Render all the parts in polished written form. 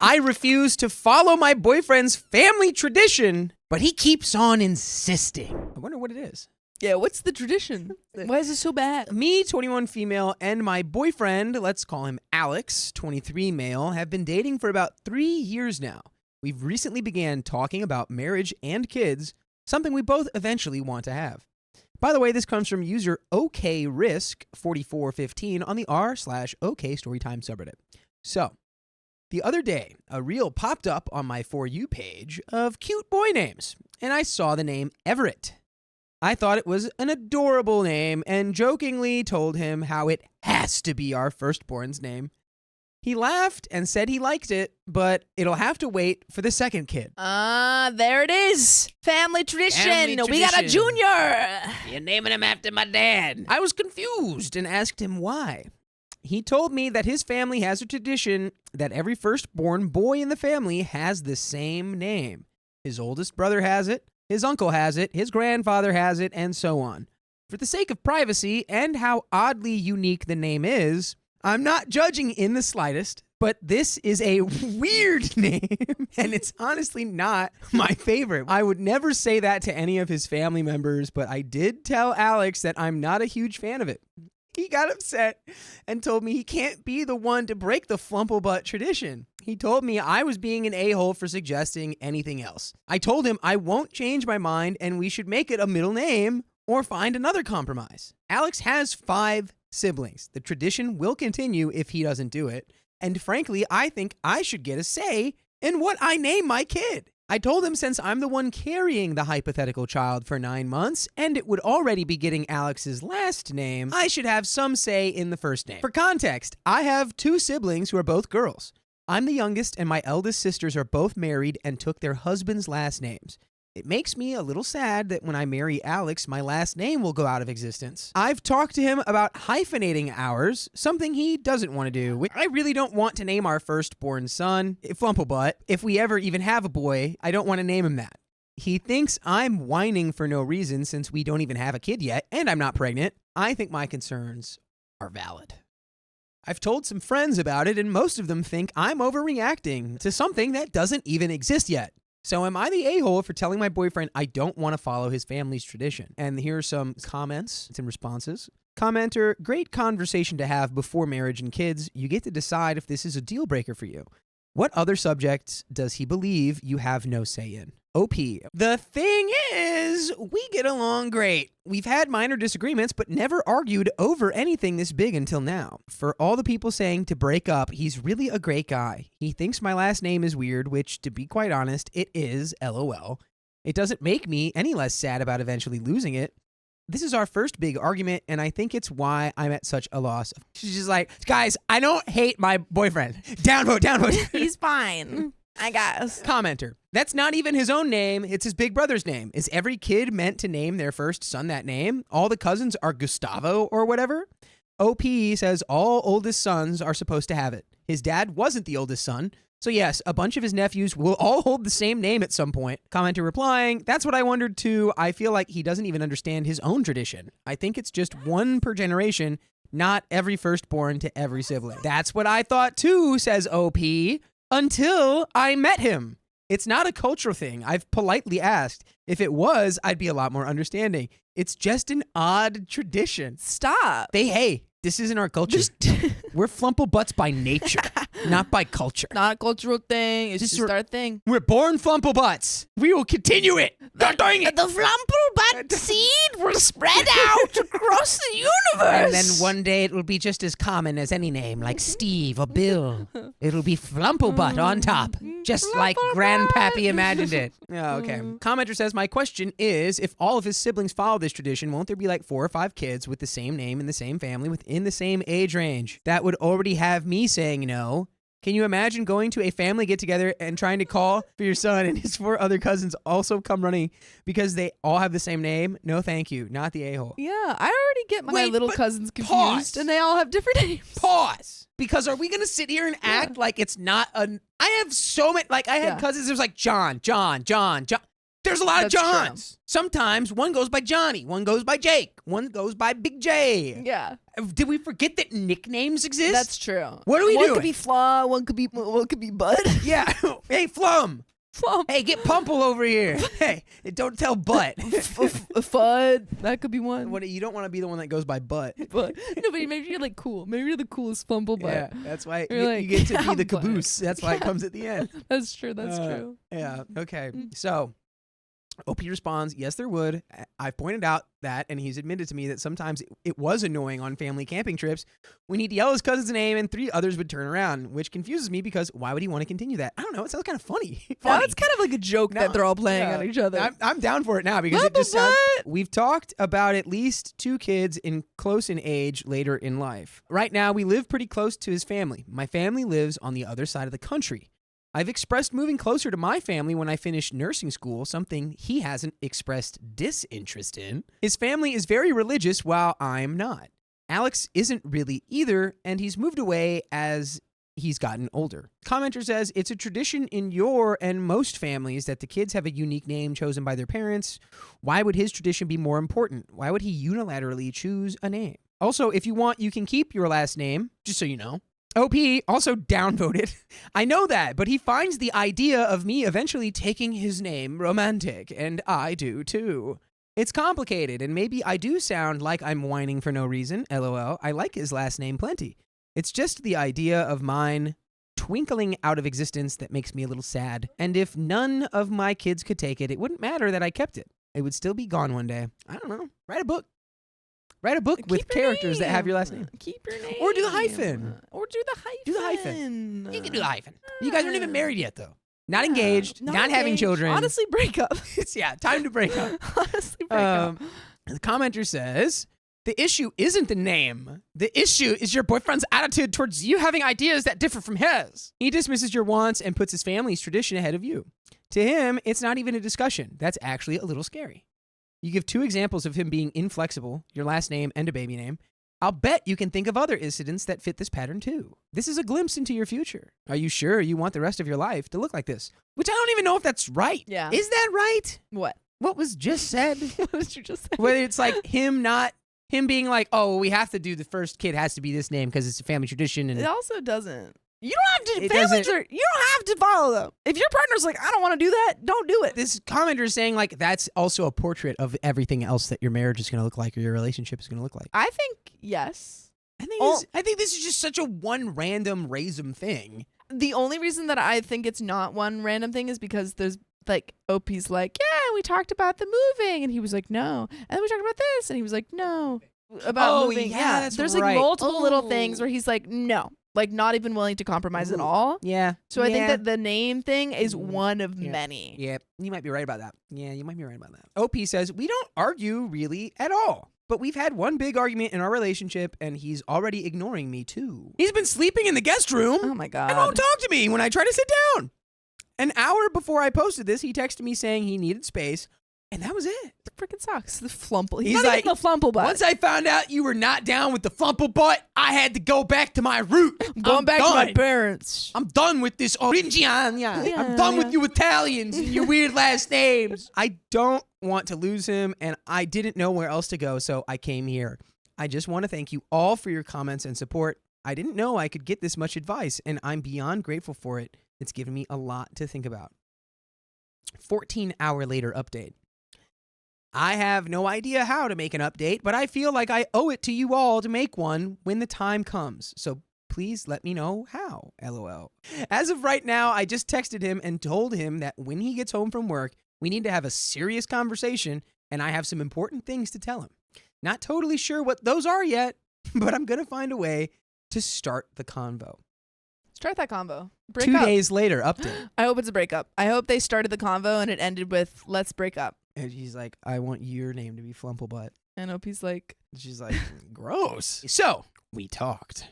I refuse to follow my boyfriend's family tradition, but he keeps on insisting. I wonder what it is. Yeah, what's the tradition? Why is it so bad? Me, 21 female, and my boyfriend, let's call him Alex, 23 male, have been dating for about 3 years now. We've recently began talking about marriage and kids, something we both eventually want to have. By the way, this comes from user OKRisk4415 on the r/OKstorytime subreddit. So, the other day, a reel popped up on my For You page of cute boy names, and I saw the name Everett. I thought it was an adorable name and jokingly told him how it has to be our firstborn's name. He laughed and said he liked it, but it'll have to wait for the second kid. There it is. Family tradition. Family We got a tradition. junior. You're naming him after my dad. I was confused and asked him why. He told me that his family has a tradition that every firstborn boy in the family has the same name. His oldest brother has it, his uncle has it, his grandfather has it, and so on. For the sake of privacy and how oddly unique the name is, I'm not judging in the slightest, but this is a weird name, and it's honestly not my favorite. I would never say that to any of his family members, but I did tell Alex that I'm not a huge fan of it. He got upset and told me he can't be the one to break the Flumplebutt tradition. He told me I was being an a-hole for suggesting anything else. I told him I won't change my mind and we should make it a middle name or find another compromise. Alex has 5 siblings. The tradition will continue if he doesn't do it. And frankly, I think I should get a say in what I name my kid. I told him since I'm the one carrying the hypothetical child for 9 months, and it would already be getting Alex's last name, I should have some say in the first name. For context, I have 2 siblings who are both girls. I'm the youngest, and my eldest sisters are both married and took their husbands' last names. It makes me a little sad that when I marry Alex, my last name will go out of existence. I've talked to him about hyphenating ours, something he doesn't want to do. I really don't want to name our firstborn son Flumplebutt. If we ever even have a boy, I don't want to name him that. He thinks I'm whining for no reason since we don't even have a kid yet, and I'm not pregnant. I think my concerns are valid. I've told some friends about it, and most of them think I'm overreacting to something that doesn't even exist yet. So am I the a-hole for telling my boyfriend I don't want to follow his family's tradition? And here are some comments and responses. Commenter, great conversation to have before marriage and kids. You get to decide if this is a deal breaker for you. What other subjects does he believe you have no say in? OP. The thing is, we get along great. We've had minor disagreements, but never argued over anything this big until now. For all the people saying to break up, he's really a great guy. He thinks my last name is weird, which, to be quite honest, it is, LOL. It doesn't make me any less sad about eventually losing it. This is our first big argument, and I think it's why I'm at such a loss. She's just like, guys, I don't hate my boyfriend. Downvote, downvote. He's fine, I guess. Commenter, that's not even his own name. It's his big brother's name. Is every kid meant to name their first son that name? All the cousins are Gustavo or whatever? OP says all oldest sons are supposed to have it. His dad wasn't the oldest son. So yes, a bunch of his nephews will all hold the same name at some point. Commenter replying, that's what I wondered too. I feel like he doesn't even understand his own tradition. I think it's just one per generation, not every firstborn to every sibling. That's what I thought too, says OP, until I met him. It's not a cultural thing. I've politely asked. If it was, I'd be a lot more understanding. It's just an odd tradition. Stop. Hey, this isn't our culture. We're Flumplebutts by nature, not by culture. Not a cultural thing. It's just our thing. We're born Flumplebutts. We will continue it. Not doing it. The Flumplebutt seed will spread out across the universe. And then one day it will be just as common as any name, like Steve or Bill. It'll be Flumplebutt on top, just like Grandpappy imagined it. Oh, okay. Commenter says, my question is, if all of his siblings follow this tradition, won't there be like 4 or 5 kids with the same name in the same family within the same age range? That would already have me saying no. Can you imagine going to a family get-together and trying to call for your son and his 4 other cousins also come running because they all have the same name? No, thank you. Not the a-hole. Yeah, I already get my little cousins confused, and they all have different names. Pause. Because are we going to sit here and act like it's not a... I have so many... Like, I had cousins, there's like John. There's a lot of That's true. Johns. Sometimes one goes by Johnny, one goes by Jake, one goes by Big J. Yeah, Did we forget that nicknames exist? that's true. What are we One doing? could be Flaw, one could be Bud. Yeah. Hey, Flum. Flum. Hey, get Pumple over here. Hey, don't tell Butt. Fud. That could be one. What, you don't want to be the one that goes by Butt. But no, but maybe you're like cool. Maybe you're the coolest Fumble Butt. Yeah, that's why You're you like, get to be the Butt. caboose. That's why it comes at the end. That's true. That's true. Yeah, okay. So, OP responds, yes, there would. I've pointed out that, and he's admitted to me that sometimes it was annoying on family camping trips when he'd yell his cousin's name and 3 others would turn around, which confuses me because why would he want to continue that? I don't know. It sounds kind of funny. Now it's kind of like a joke No, that they're all playing yeah. on each other. I'm down for it now because it just sounds... We've talked about at least 2 kids close in age later in life. Right now, we live pretty close to his family. My family lives on the other side of the country. I've expressed moving closer to my family when I finish nursing school, something he hasn't expressed disinterest in. His family is very religious while I'm not. Alex isn't really either, and he's moved away as he's gotten older. Commenter says, it's a tradition in your and most families that the kids have a unique name chosen by their parents. Why would his tradition be more important? Why would he unilaterally choose a name? Also, if you want, you can keep your last name, just so you know. OP also downvoted. I know that, but he finds the idea of me eventually taking his name romantic, and I do too. It's complicated, and maybe I do sound like I'm whining for no reason, LOL. I like his last name plenty. It's just the idea of mine twinkling out of existence that makes me a little sad. And if none of my kids could take it, it wouldn't matter that I kept it. It would still be gone one day. I don't know. Write a book. Write a book with characters that have your last name. Keep your name. Or do the hyphen. Do the hyphen. You can do the hyphen. You guys aren't even married yet, though. Not engaged. Not having children. Honestly, break up. It's, time to break up. Honestly, break up. The commenter says, the issue isn't the name. The issue is your boyfriend's attitude towards you having ideas that differ from his. He dismisses your wants and puts his family's tradition ahead of you. To him, it's not even a discussion. That's actually a little scary. You give 2 examples of him being inflexible, your last name and a baby name. I'll bet you can think of other incidents that fit this pattern too. This is a glimpse into your future. Are you sure you want the rest of your life to look like this? Which I don't even know if that's right. Yeah. Is that right? What? What was just said? What did you just say? Whether it's like him being like, oh, we have to do the first kid has to be this name because it's a family tradition. And It also doesn't. You don't have to. It Families doesn't- you don't have to follow them. If your partner's like, I don't want to do that, don't do it. this commenter is saying like that's also a portrait of everything else that your marriage is going to look like or your relationship is going to look like. I think yes. I think this is just such a one random random thing. The only reason that I think it's not one random thing is because there's like OP's like, yeah, we talked about the moving, and he was like, no, and then we talked about this, and he was like, no, about moving. Yeah, that's there's right. like multiple little things where he's like, no, like not even willing to compromise at all. Yeah. So I think that the name thing is one of many. Yeah, you might be right about that. OP says, we don't argue really at all. But we've had one big argument in our relationship, and he's already ignoring me, too. He's been sleeping in the guest room. Oh, my God. And won't talk to me when I try to sit down. An hour before I posted this, he texted me saying he needed space, and that was it. It freaking sucks. The flumple. He's not like, even the flumple butt. Once I found out you were not down with the flumple butt, I had to go back to my root. I'm going back to my parents. I'm done with this Oringian. I'm done with you Italians and your weird last names. I don't want to lose him, and I didn't know where else to go, so I came here. I just want to thank you all for your comments and support. I didn't know I could get this much advice, and I'm beyond grateful for it. It's given me a lot to think about. 14-hour later update. I have no idea how to make an update, but I feel like I owe it to you all to make one when the time comes. So please let me know how, LOL. As of right now, I just texted him and told him that when he gets home from work, we need to have a serious conversation, and I have some important things to tell him. Not totally sure what those are yet, but I'm going to find a way to start the convo. Start that convo. Break 2 up. days later, update. I hope it's a breakup. I hope they started the convo and it ended with, let's break up. And she's like, I want your name to be Flumplebutt. And OP's like, She's like, gross. So we talked.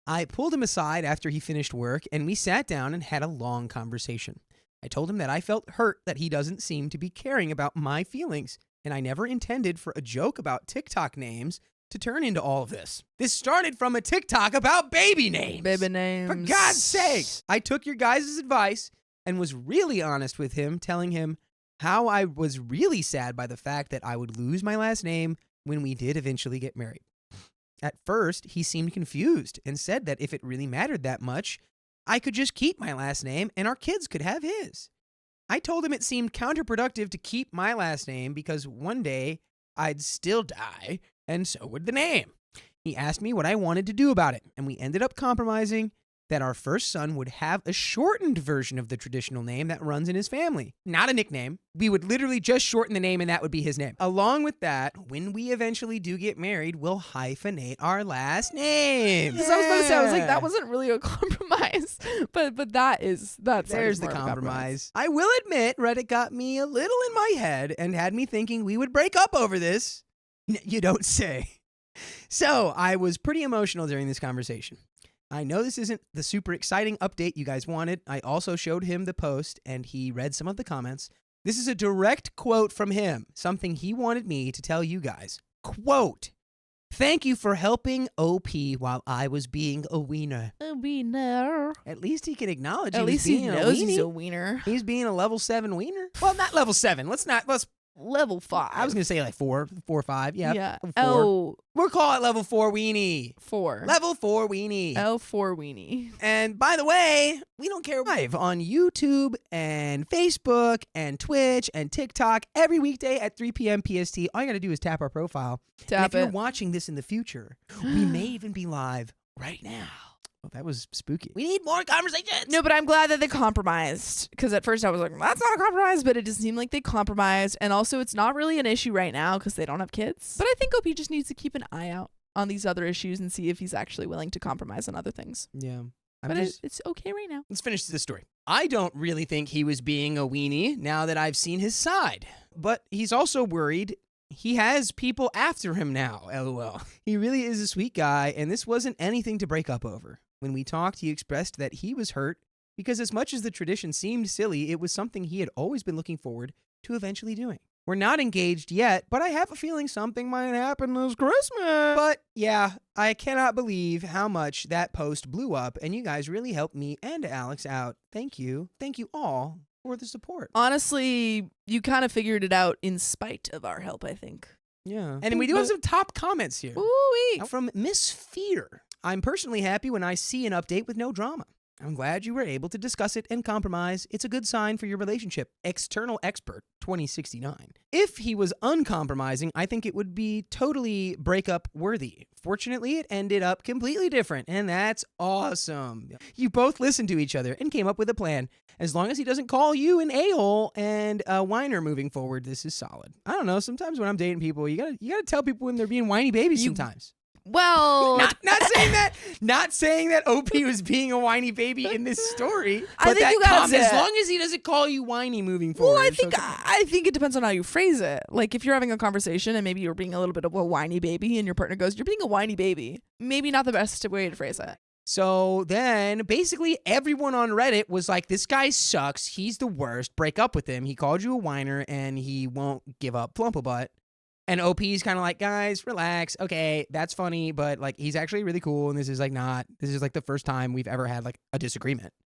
I pulled him aside after he finished work, and we sat down and had a long conversation. I told him that I felt hurt that he doesn't seem to be caring about my feelings, and I never intended for a joke about TikTok names to turn into all of this. This started from a TikTok about baby names. baby names. For God's sakes. I took your guys' advice and was really honest with him, telling him how I was really sad by the fact that I would lose my last name when we did eventually get married. At first, he seemed confused and said that if it really mattered that much, I could just keep my last name and our kids could have his. I told him it seemed counterproductive to keep my last name because one day I'd still die, and so would the name. He asked me what I wanted to do about it, and we ended up compromising that our first son would have a shortened version of the traditional name that runs in his family. Not a nickname. We would literally just shorten the name and that would be his name. Along with that, when we eventually do get married, we'll hyphenate our last names. Because I was about to say, I was like, that wasn't really a compromise. But that's There's the compromise. I will admit, Reddit got me a little in my head and had me thinking we would break up over this. You don't say. So I was pretty emotional during this conversation. I know this isn't the super exciting update you guys wanted. I also showed him the post and he read some of the comments. This is a direct quote from him, something he wanted me to tell you guys. Quote, "Thank you for helping OP while I was being a wiener." A wiener. At least he can acknowledge At least he knows he's a wiener. He's being a level 7 wiener. Well, not level 7. Let's Level 5. I was going to say like 4 or 5. Yeah. Yeah. 4. Oh. We'll call it level 4 weenie. 4. Level 4 weenie. L4 weenie. And by the way, we don't care live on YouTube and Facebook and Twitch and TikTok every weekday at 3 p.m. PST. All you got to do is tap our profile. And if you're watching this in the future, we may even be live right now. Oh, that was spooky. We need more conversations. No, but I'm glad that they compromised. Because at first I was like, that's not a compromise, but it just seemed like they compromised. And also, it's not really an issue right now because they don't have kids. But I think OP just needs to keep an eye out on these other issues and see if he's actually willing to compromise on other things. Yeah. It's okay right now. Let's finish this story. I don't really think he was being a weenie now that I've seen his side. But he's also worried he has people after him now, LOL. He really is a sweet guy, and this wasn't anything to break up over. When we talked, he expressed that he was hurt because as much as the tradition seemed silly, it was something he had always been looking forward to eventually doing. We're not engaged yet, but I have a feeling something might happen this Christmas. But yeah, I cannot believe how much that post blew up, and you guys really helped me and Alex out. Thank you. Thank you all for the support. Honestly, you kind of figured it out in spite of our help, I think. Yeah. And we do have some top comments here. Ooh-wee. From Miss Fear. I'm personally happy when I see an update with no drama. I'm glad you were able to discuss it and compromise. It's a good sign for your relationship. External Expert 2069. If he was uncompromising, I think it would be totally breakup worthy. Fortunately, it ended up completely different, and that's awesome. You both listened to each other and came up with a plan. As long as he doesn't call you an a-hole and a whiner moving forward, this is solid. I don't know. Sometimes when I'm dating people, you gotta tell people when they're being whiny babies sometimes. Well, not saying that OP was being a whiny baby in this story. I But think you gotta say as it. long as he doesn't call you whiny moving forward. well, I it's think okay. I think it depends on how you phrase it. Like if you're having a conversation and maybe you're being a little bit of a whiny baby, and your partner goes, "You're being a whiny baby." Maybe not the best way to phrase it. So then basically everyone on Reddit was like, this guy sucks. He's the worst. Break up with him. He called you a whiner and he won't give up Plump-a-butt. And OP's kind of like, guys, relax. Okay, that's funny, but like he's actually really cool. And this is like the first time we've ever had like a disagreement.